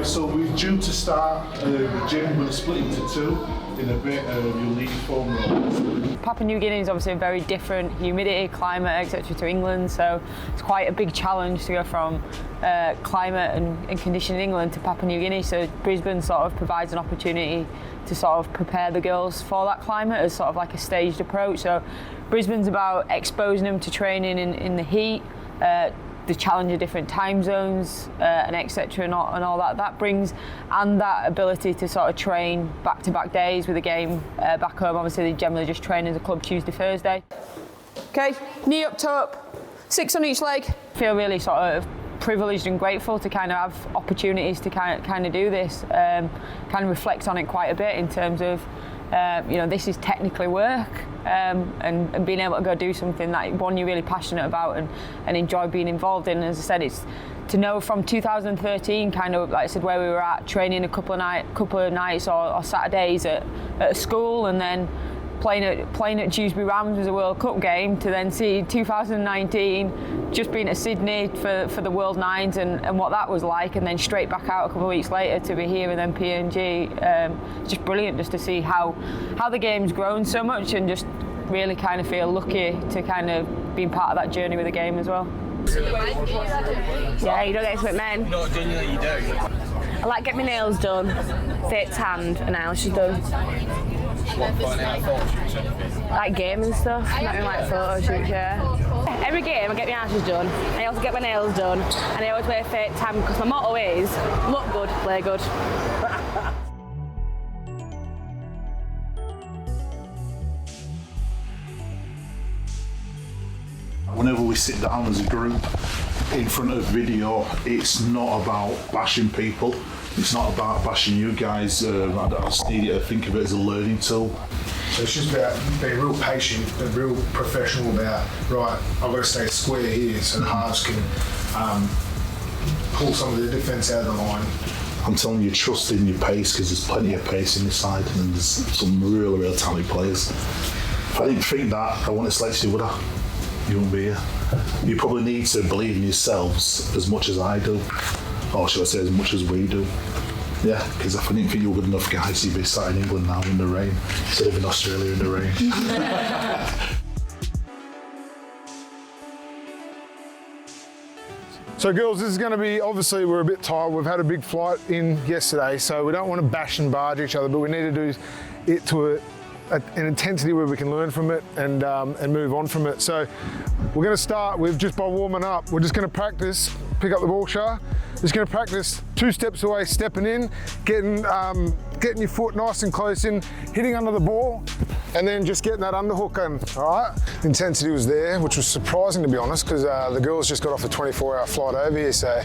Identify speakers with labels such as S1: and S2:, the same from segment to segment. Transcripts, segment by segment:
S1: Right, so we're due to start the gym. We're going to split into two in a bit. You'll need foam rolls.
S2: Papua New Guinea is obviously a very different humidity, climate, etc. to England, so it's quite a big challenge to go from climate and condition in England to Papua New Guinea. So Brisbane sort of provides an opportunity to sort of prepare the girls for that climate as sort of like a staged approach. So Brisbane's about exposing them to training in the heat, the challenge of different time zones and etc. and all that brings, and that ability to sort of train back-to-back days with a game back home. Obviously they generally just train as a club Tuesday, Thursday. Okay, knee up, toe up, 6 on each leg. Feel really sort of privileged and grateful to kind of have opportunities to kind of do this, kind of reflect on it quite a bit in terms of this is technically work, and being able to go do something that one you're really passionate about and enjoy being involved in. As I said, it's to know from 2013, kind of like I said, where we were at training a couple of nights or Saturdays at a school, and then playing at Dewsbury Rams was a World Cup game, to then see 2019 just being at Sydney for the World Nines and what that was like, and then straight back out a couple of weeks later to be here and then PNG. Just brilliant just to see how the game's grown so much, and just really kind of feel lucky to kind of be part of that journey with the game as well.
S3: Yeah, you don't get to it, men.
S4: No, genuinely you do.
S3: I like getting my nails done, fit tanned, and eyelashes done.
S4: What, for now, photo shoots or anything?
S3: Like game and stuff, not even like photo shoots, yeah. Every game I get my eyelashes done, I also get my nails done, and I always wear fit tan because my motto is look good, play good.
S1: Whenever we sit down as a group in front of video, it's not about bashing people. It's not about bashing you guys. I just need you to think of it as a learning tool.
S5: So it's just about being real patient and real professional about, right, I've got to stay square here so the halves can pull some of the defence out of the line.
S1: I'm telling you, trust in your pace, because there's plenty of pace in this side and there's some real talented players. If I didn't think that, I wouldn't select you, would I? You won't be here. You probably need to believe in yourselves as much as I do, or should I say as much as we do. Yeah, because if I didn't think you were good enough guys, you'd be sat in England now in the rain, instead of in Australia in the rain.
S5: So girls, this is going to be, obviously we're a bit tired, we've had a big flight in yesterday, so we don't want to bash and barge each other, but we need to do it to an intensity where we can learn from it and move on from it. So we're going to start with, just by warming up, we're just going to practice, pick up the ball, Shah. Just going to practice 2 steps away, stepping in, getting your foot nice and close in, hitting under the ball, and then just getting that underhook in, all right? Intensity was there, which was surprising to be honest, because the girls just got off a 24-hour flight over here, so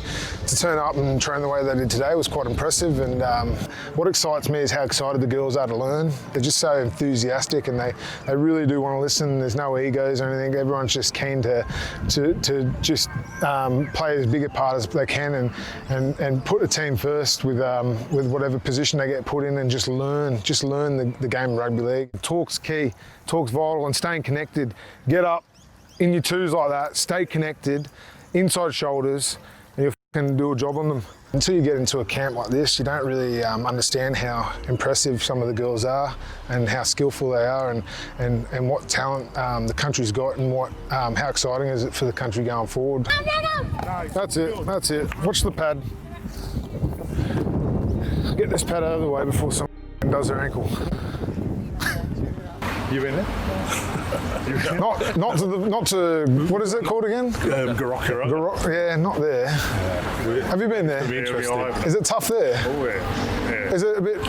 S5: to turn up and train the way they did today was quite impressive. And what excites me is how excited the girls are to learn. They're just so enthusiastic, and they really do want to listen. There's no egos or anything. Everyone's just keen to just play as big a part as they can and put the team first with whatever position they get put in, and just learn the game of rugby league. Talk's key, talk's vital, and staying connected. Get up in your twos like that, stay connected, inside shoulders, and you'll fucking do a job on them. Until you get into a camp like this, you don't really understand how impressive some of the girls are and how skillful they are, and what talent the country's got, and how exciting is it for the country going forward. That's it. Watch the pad. Get this pad out of the way before someone does their ankle.
S6: You in it?
S5: Not to what is it called again?
S6: Garocca.
S5: Yeah, not there. Have you been there? Is it tough there?
S6: Oh yeah.
S5: Is it a bit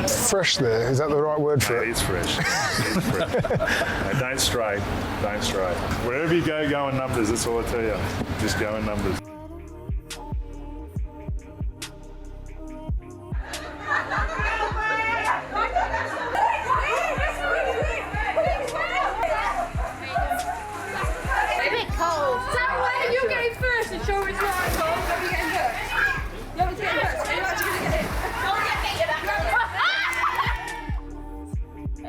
S5: fresh there? Is that the right word for it?
S6: It's fresh. It's fresh. No, don't stray. Wherever you go in numbers. That's all I tell you. Just go in numbers.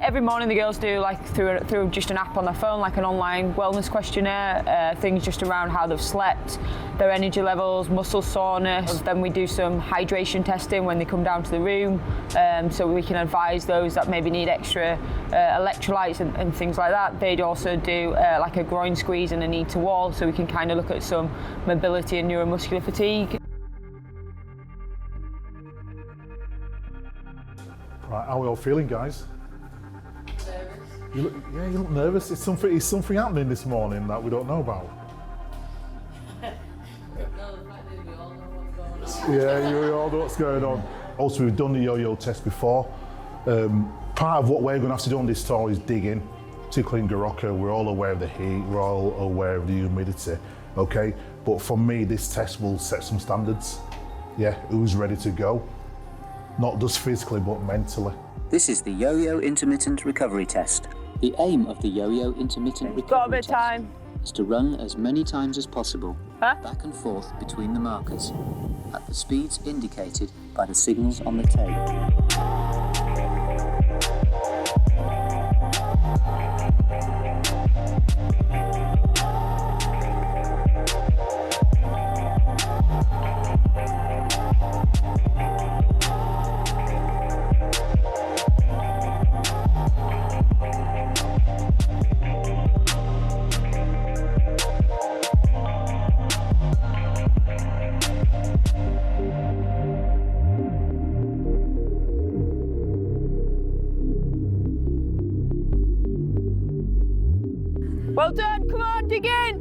S2: Every morning the girls do, like through just an app on their phone, like an online wellness questionnaire, things just around how they've slept, their energy levels, muscle soreness. Then we do some hydration testing when they come down to the room, so we can advise those that maybe need extra electrolytes and things like that. They'd also do like a groin squeeze and a knee to wall, so we can kind of look at some mobility and neuromuscular fatigue.
S1: Right, how are we all feeling, guys? Nervous. You look nervous. Is something happening this morning that we don't know about? Yeah, you all know what's going on. Also, we've done the yo-yo test before. Part of what we're going to have to do on this tour is dig in, particularly in Goroka. We're all aware of the heat, we're all aware of the humidity, okay? But for me, this test will set some standards. Yeah, who's ready to go? Not just physically, but mentally.
S7: This is the Yo-Yo Intermittent Recovery Test. The aim of the Yo-Yo Intermittent Recovery Test is to run as many times as possible, back and forth between the markers, at the speeds indicated by the signals on the tape.
S2: Well done, come on, dig in!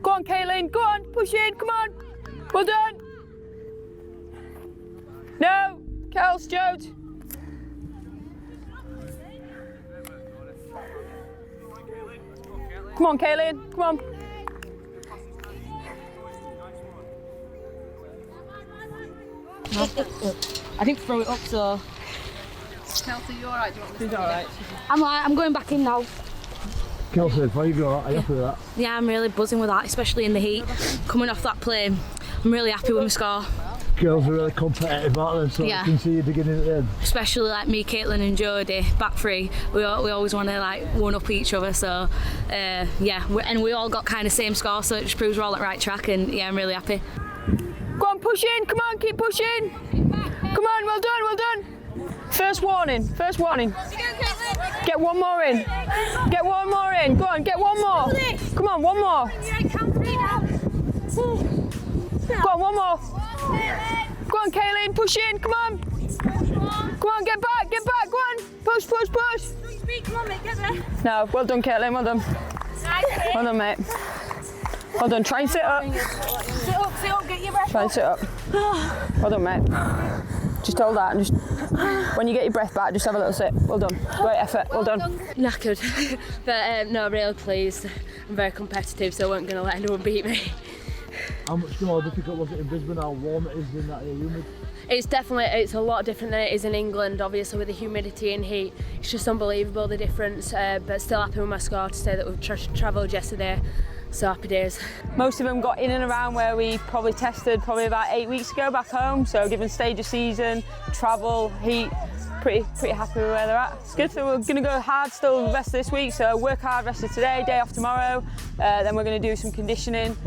S2: Go on, Kaylin, go on, push in, come on! Well done! No, Kels, Jode. Come on, Kaylin, come on.
S3: I didn't throw it up, so.
S8: Kelsey, you alright?
S2: She's alright.
S3: I'm going back in now.
S5: Kelsey, before you go, are you happy with that?
S3: Yeah, I'm really buzzing with that, especially in the heat. Coming off that plane, I'm really happy with my score.
S5: Girls are really competitive, aren't they? So
S3: Yeah.
S5: you can see you digging in at the end.
S3: Especially like me, Caitlin and Jodie, back three. We always want to like one up each other. So yeah, and we all got kind of same score, so it just proves we're all on the right track. And yeah, I'm really happy.
S2: Go on, push in, come on, keep pushing. Come on, well done, well done. First warning, first warning. Get one more in. Get one more in. Go on, get one more. Come on, one more. Go on, one more. Go on, Kaylin, push in, come on. Come on, get back, go on. Push, push, push.
S8: Come on, mate, get there.
S2: No, well done, Caitlin, well done. Well done, mate. Well done, try and sit up.
S8: Sit up, get your breath.
S2: Try and sit up. Well done, mate. Just hold that and just, when you get your breath back, just have a little sit. Well done, great effort, well done.
S3: Knackered, but no, really pleased. I'm very competitive, so I wasn't going to let anyone beat me.
S5: How much more difficult was it in Brisbane? How warm it is in that humid?
S3: It's a lot different than it is in England, obviously with the humidity and heat. It's just unbelievable the difference, but still happy with my score to say that we've travelled yesterday. So happy days.
S2: Most of them got in and around where we probably tested about 8 weeks ago back home. So given stage of season, travel, heat, pretty happy with where they're at. It's good. So we're going to go hard still the rest of this week. So work hard rest of today, day off tomorrow. Then we're going to do some conditioning,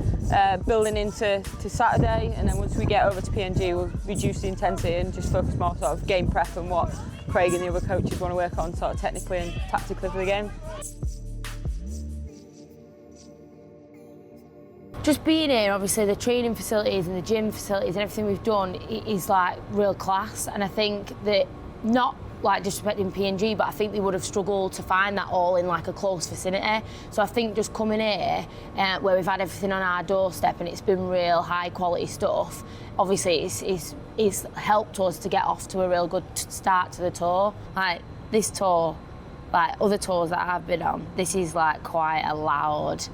S2: building into Saturday. And then once we get over to PNG, we'll reduce the intensity and just focus more sort of game prep and what Craig and the other coaches want to work on sort of technically and tactically for the game.
S3: Just being here, obviously the training facilities and the gym facilities and everything we've done is like real class, and I think that not like disrespecting PNG, but I think they would have struggled to find that all in like a close vicinity. So I think just coming here, where we've had everything on our doorstep and it's been real high quality stuff, obviously it's helped us to get off to a real good start to the tour. Like this tour, like other tours that I've been on, this is like quite a loud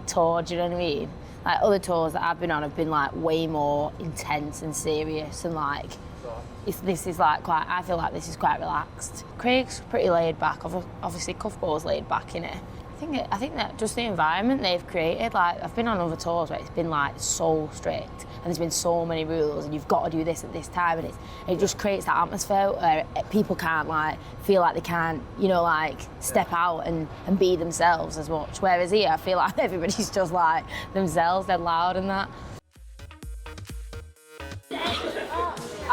S3: tour, do you know what I mean? Like other tours that I've been on have been like way more intense and serious, and like this is like quite, I feel like this is quite relaxed. Craig's pretty laid back, obviously Cuffball's laid back in it. I I think that just the environment they've created, like I've been on other tours where it's been like so strict and there's been so many rules and you've got to do this at this time, and it just creates that atmosphere where people can't like feel like they can't, you know, like step out and be themselves as much. Whereas here I feel like everybody's just like themselves, they're loud and that.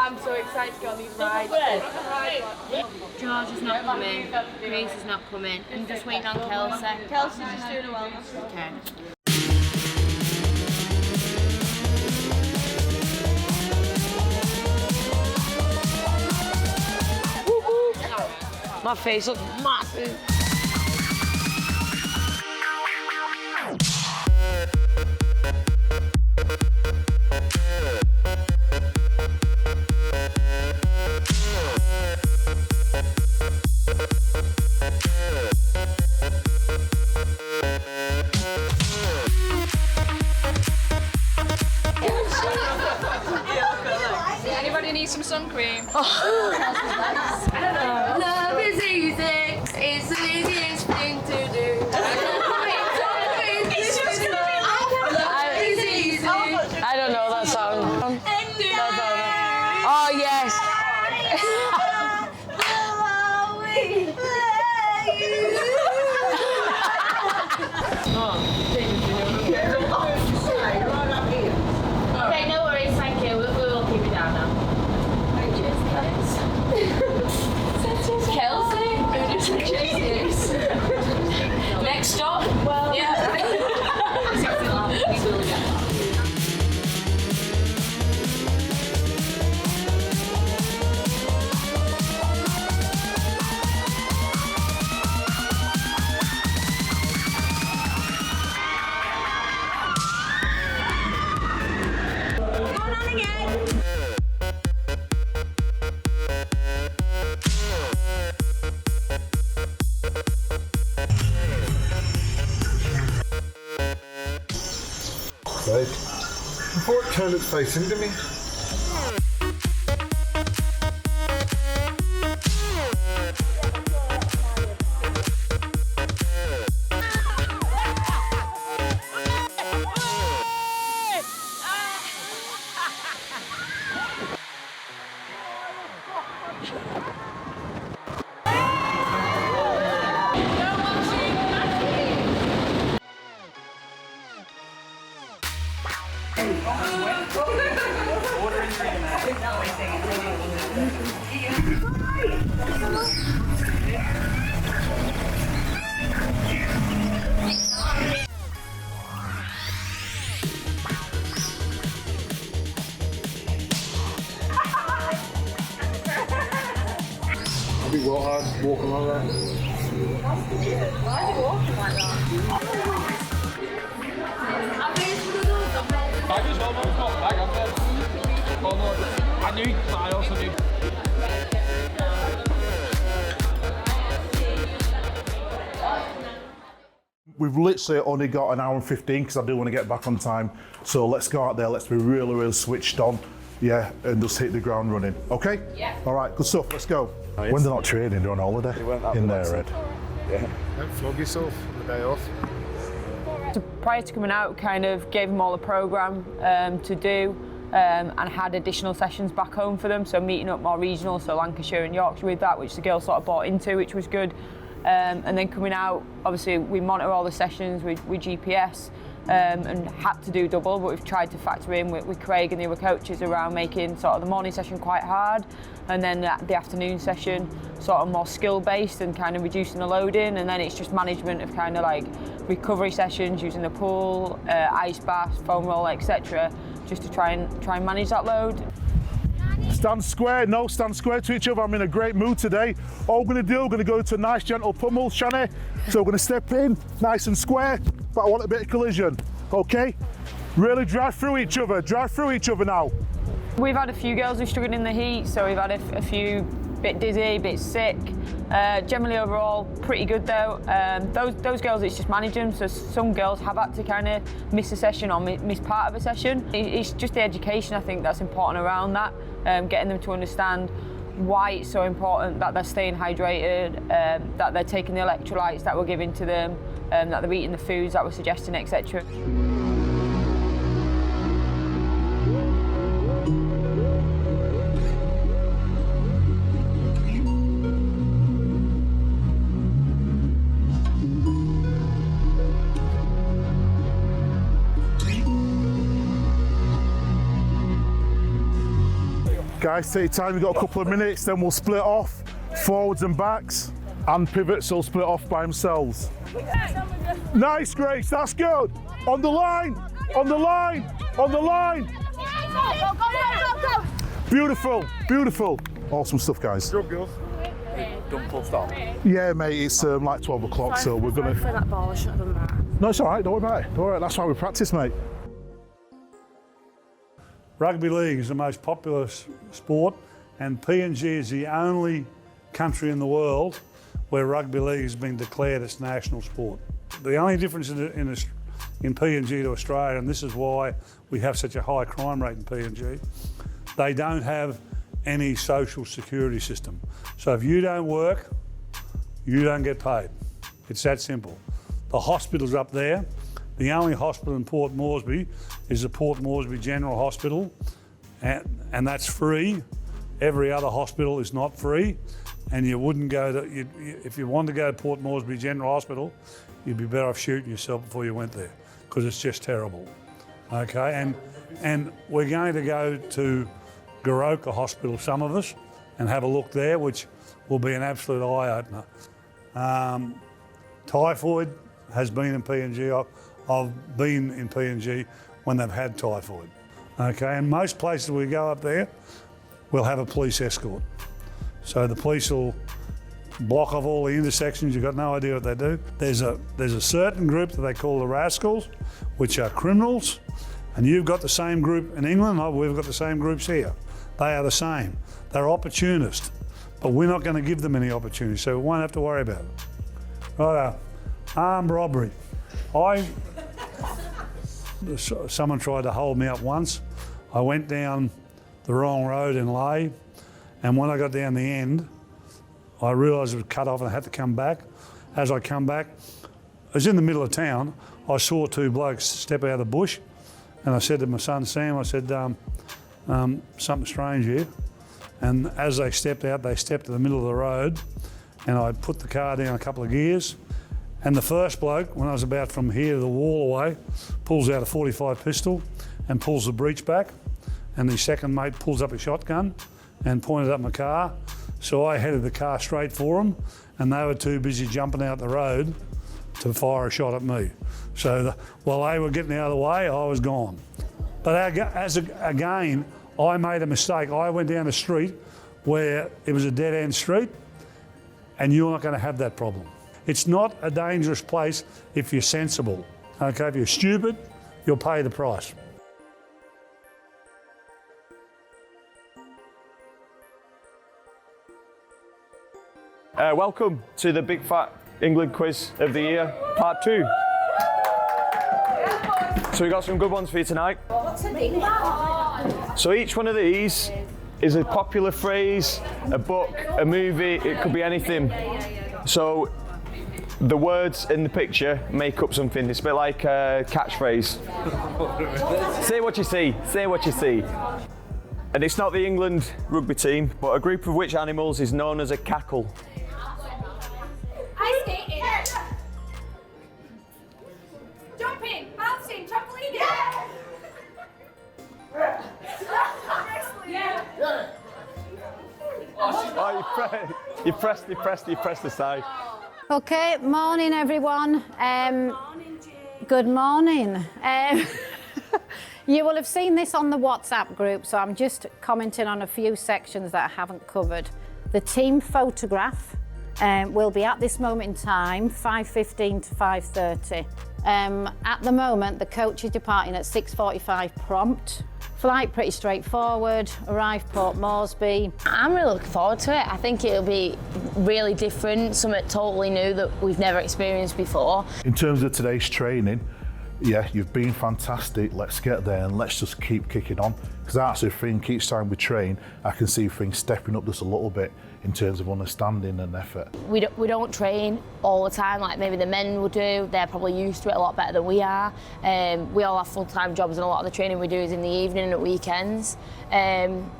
S2: I'm so excited to go on these rides.
S3: George is not coming, Grace is not coming. I'm just waiting on Kelsey.
S8: Kelsey's just doing a wellness.
S3: Okay. My face looks massive.
S8: Anybody need some sun cream?
S3: Love is easy, it's the easiest thing to do.
S8: It's just gonna be
S3: Love is easy. I don't know that song. Oh yes. Okay, no worries, thank you. We will keep it down now. Kelsey? Next stop? Well, yeah. We will get that.
S5: Right. Before it turned its face into me. I'd be well hard walking like that.
S4: I knew, but I also knew.
S1: We've literally only got an hour and 15 because I do want to get back on time. So let's go out there, let's be really, really switched on. Yeah, and just hit the ground running. Okay?
S2: Yeah.
S1: All right, good stuff, let's go. When they're not training, they're on holiday. In there, Ed.
S5: Don't flog yourself on the day off.
S2: So prior to coming out, kind of gave them all a programme to do and had additional sessions back home for them. So meeting up more regional, so Lancashire and Yorkshire with that, which the girls sort of bought into, which was good. And then coming out, obviously we monitor all the sessions with GPS and had to do double, but we've tried to factor in with Craig and the other coaches around making sort of the morning session quite hard and then the afternoon session sort of more skill based and kind of reducing the loading, and then it's just management of kind of like recovery sessions using the pool, ice baths, foam roll, etc., just to try and manage that load.
S1: Stand square, no, stand square to each other. I'm in a great mood today. All we're going to do, we're going to go to a nice gentle pummel, Shani. So we're going to step in, nice and square, but I want a bit of collision, okay? Really drive through each other now.
S2: We've had a few girls who struggled in the heat, so we've had a few bit dizzy, a bit sick. Generally overall, pretty good though. Those girls, it's just managing. So some girls have had to kind of miss a session or miss part of a session. It's just the education, I think, that's important around that, getting them to understand why it's so important that they're staying hydrated, that they're taking the electrolytes that we're giving to them, that they're eating the foods that we're suggesting, etc.
S1: Guys, take your time, you've got a couple of minutes, then we'll split off, forwards and backs, and pivots will split off by themselves. Nice, Grace, that's good. On the line, on the line, on the line. Beautiful, beautiful. Awesome stuff, guys.
S6: Good, girls. Done full stop.
S1: Yeah, mate, it's like 12 o'clock, so we're gonna...
S3: For that ball, I should have done that.
S1: No, it's all right, don't worry about it. Don't worry, that's why we practice, mate.
S9: Rugby league is the most popular sport, and PNG is the only country in the world where rugby league has been declared its national sport. The only difference in PNG to Australia, and this is why we have such a high crime rate in PNG, they don't have any social security system. So if you don't work, you don't get paid. It's that simple. The hospitals up there, the only hospital in Port Moresby is the Port Moresby General Hospital, and that's free. Every other hospital is not free, and you wouldn't go to, if you wanted to go to Port Moresby General Hospital, you'd be better off shooting yourself before you went there, because it's just terrible. Okay, and we're going to go to Goroka Hospital, some of us, and have a look there, which will be an absolute eye-opener. Typhoid has been in PNG. I've been in PNG when they've had typhoid. Okay, and most places we go up there, we'll have a police escort. So the police will block off all the intersections. You've got no idea what they do. There's a certain group that they call the rascals, which are criminals, and you've got the same group in England. We've got the same groups here. They are the same. They're opportunists, but we're not going to give them any opportunity, so we won't have to worry about it. Right, armed robbery. Someone tried to hold me up once. I went down the wrong road in Ley, and when I got down the end, I realised it was cut off and I had to come back. As I come back, I was in the middle of town. I saw two blokes step out of the bush, and I said to my son Sam, I said, something strange here. And as they stepped out, they stepped to the middle of the road, and I put the car down a couple of gears. And the first bloke, when I was about from here to the wall away, pulls out a .45 pistol and pulls the breech back. And the second mate pulls up a shotgun and pointed at my car. So I headed the car straight for them, and they were too busy jumping out the road to fire a shot at me. So while they were getting out of the way, I was gone. But again, I made a mistake. I went down a street where it was a dead-end street, and you're not going to have that problem. It's not a dangerous place if you're sensible. Okay, if you're stupid, you'll pay the price.
S10: Welcome to the Big Fat England Quiz of the Year, Part 2. So we got some good ones for you tonight. So each one of these is a popular phrase, a book, a movie, it could be anything. So the words in the picture make up something. It's a bit like a catchphrase. Say what you see, say what you see. And it's not the England rugby team, but a group of which animals is known as a cackle?
S8: Ice skating. Jumping, bouncing, trampolining. Yeah.
S10: Oh, you pressed the side.
S11: Okay, morning everyone. Good morning. You will have seen this on the WhatsApp group, so I'm just commenting on a few sections that I haven't covered. The team photograph will be at this moment in time, 5:15 to 5:30. At the moment, the coach is departing at 6:45 prompt. Flight pretty straightforward, arrive Port Moresby.
S3: I'm really looking forward to it. I think it'll be really different, something totally new that we've never experienced before.
S1: In terms of today's training, yeah, you've been fantastic, let's get there and let's just keep kicking on. Because I actually think each time we train, I can see things stepping up just a little bit in terms of understanding and effort.
S3: We don't train all the time like maybe the men would do. They're probably used to it a lot better than we are. We all have full-time jobs and a lot of the training we do is in the evening and at weekends.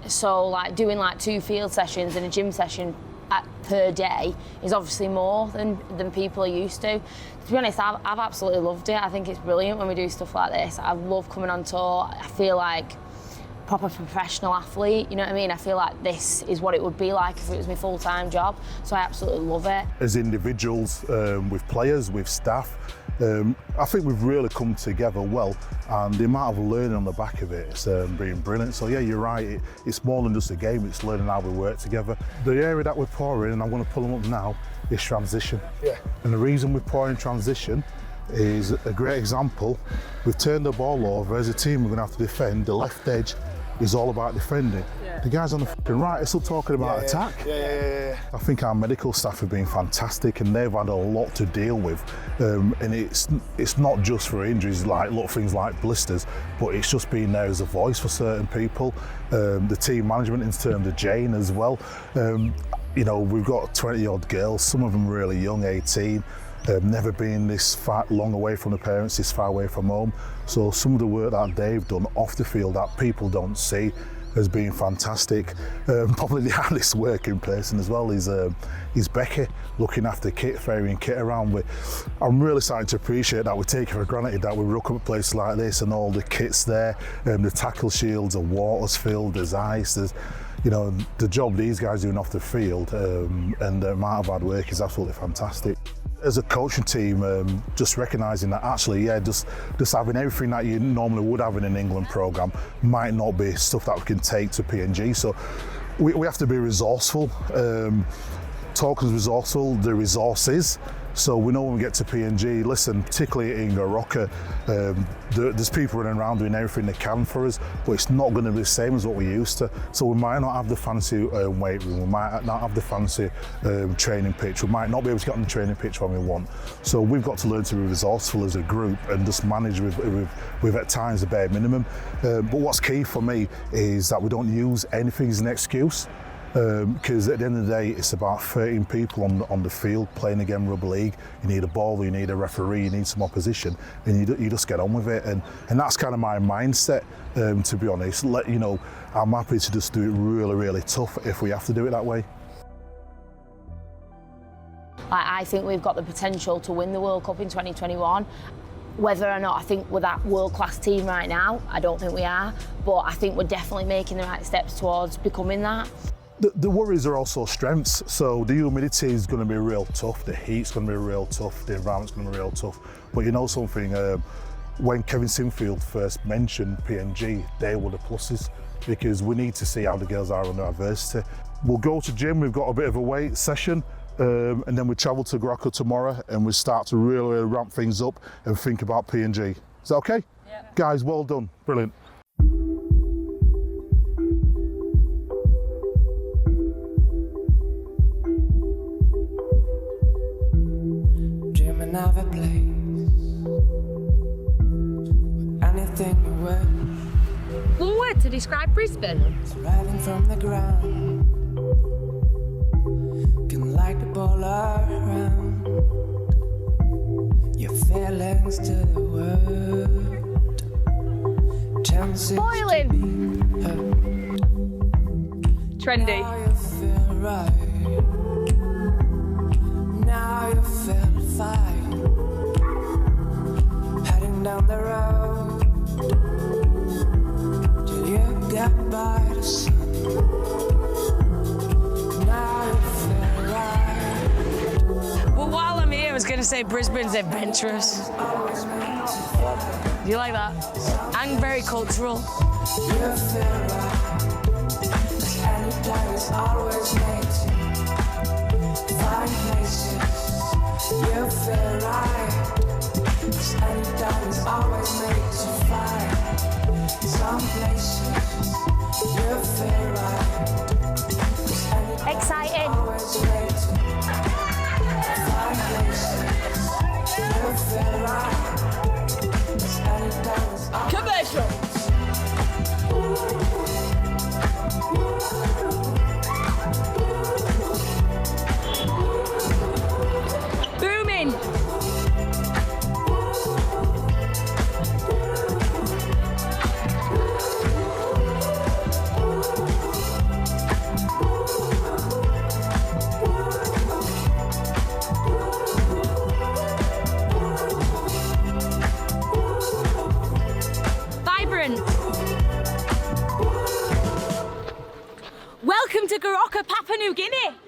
S3: So like doing like 2 field sessions and a gym session per day is obviously more than people are used to. To be honest, I've absolutely loved it. I think it's brilliant when we do stuff like this. I love coming on tour. I feel like proper professional athlete, you know what I mean? I feel like this is what it would be like if it was my full-time job, so I absolutely love it.
S1: As individuals, with players, with staff, I think we've really come together well, and the amount of learning on the back of it, it's been brilliant. So yeah, you're right, it's more than just a game, it's learning how we work together. The area that we're pouring, and I'm going to pull them up now, is transition. Yeah. And the reason we're pouring transition is a great example. We've turned the ball over, as a team we're going to have to defend. The left edge is all about defending. Yeah. The guys on the fucking right are still talking about attack. Yeah. I think our medical staff have been fantastic and they've had a lot to deal with. And it's not just for injuries, like little things like blisters, but it's just been there as a voice for certain people. The team management in terms of Jane as well. You know, we've got 20-odd girls, some of them really young, 18. Never been this far long away from the parents, this far away from home. So some of the work that they've done off the field that people don't see has been fantastic. Probably the hardest working person as well is Becky, looking after Kit, ferrying Kit around. I'm really starting to appreciate that. We take it for granted that we rock up at places like this and all the kit's there, the tackle shields, the water's filled, there's ice, there's, you know, the job these guys are doing off the field and the amount of hard work is absolutely fantastic. As a coaching team, just recognising that actually, yeah, just having everything that you normally would have in an England programme might not be stuff that we can take to PNG. So we have to be resourceful. Talking resourceful, the resources. So we know when we get to PNG, listen, particularly in Goroka, there's people running around doing everything they can for us, but it's not going to be the same as what we used to. So we might not have the fancy weight room, we might not have the fancy training pitch, we might not be able to get on the training pitch when we want. So we've got to learn to be resourceful as a group and just manage with at times the bare minimum. But what's key for me is that we don't use anything as an excuse. Because at the end of the day, it's about 13 people on the field playing again rugby league. You need a ball, you need a referee, you need some opposition, and you just get on with it. And that's kind of my mindset, to be honest. You know, I'm happy to just do it really, really tough if we have to do it that way.
S3: I think we've got the potential to win the World Cup in 2021. Whether or not I think we're that world-class team right now, I don't think we are, but I think we're definitely making the right steps towards becoming that.
S1: The worries are also strengths, so the humidity is going to be real tough, the heat's going to be real tough, the environment's going to be real tough. But you know something, when Kevin Sinfield first mentioned PNG, they were the pluses, because we need to see how the girls are under adversity. We'll go to gym, we've got a bit of a weight session, and then we travel to Goroka tomorrow and we start to really ramp things up and think about PNG. Is that okay? Yeah. Guys, well done, brilliant.
S12: Of a place with anything you wish.
S8: One word to describe Brisbane.
S12: It's rising from the ground. Can light the ball around. Your feelings to the world. Chances
S8: boiling. Trendy.
S12: Now you feel right. Now you feel fine. Heading down the road till you get by the sun. Now you feel right.
S8: Well, while I'm here, I was going to say Brisbane's adventurous. Do you like that? And very cultural.
S12: You feel right. Anytime is always made to find places. You feel right. Anytime is always made to find some places. You feel right.
S8: Exciting.
S12: Always made to find places. You feel right.
S13: different. Welcome to Goroka, Papua New Guinea.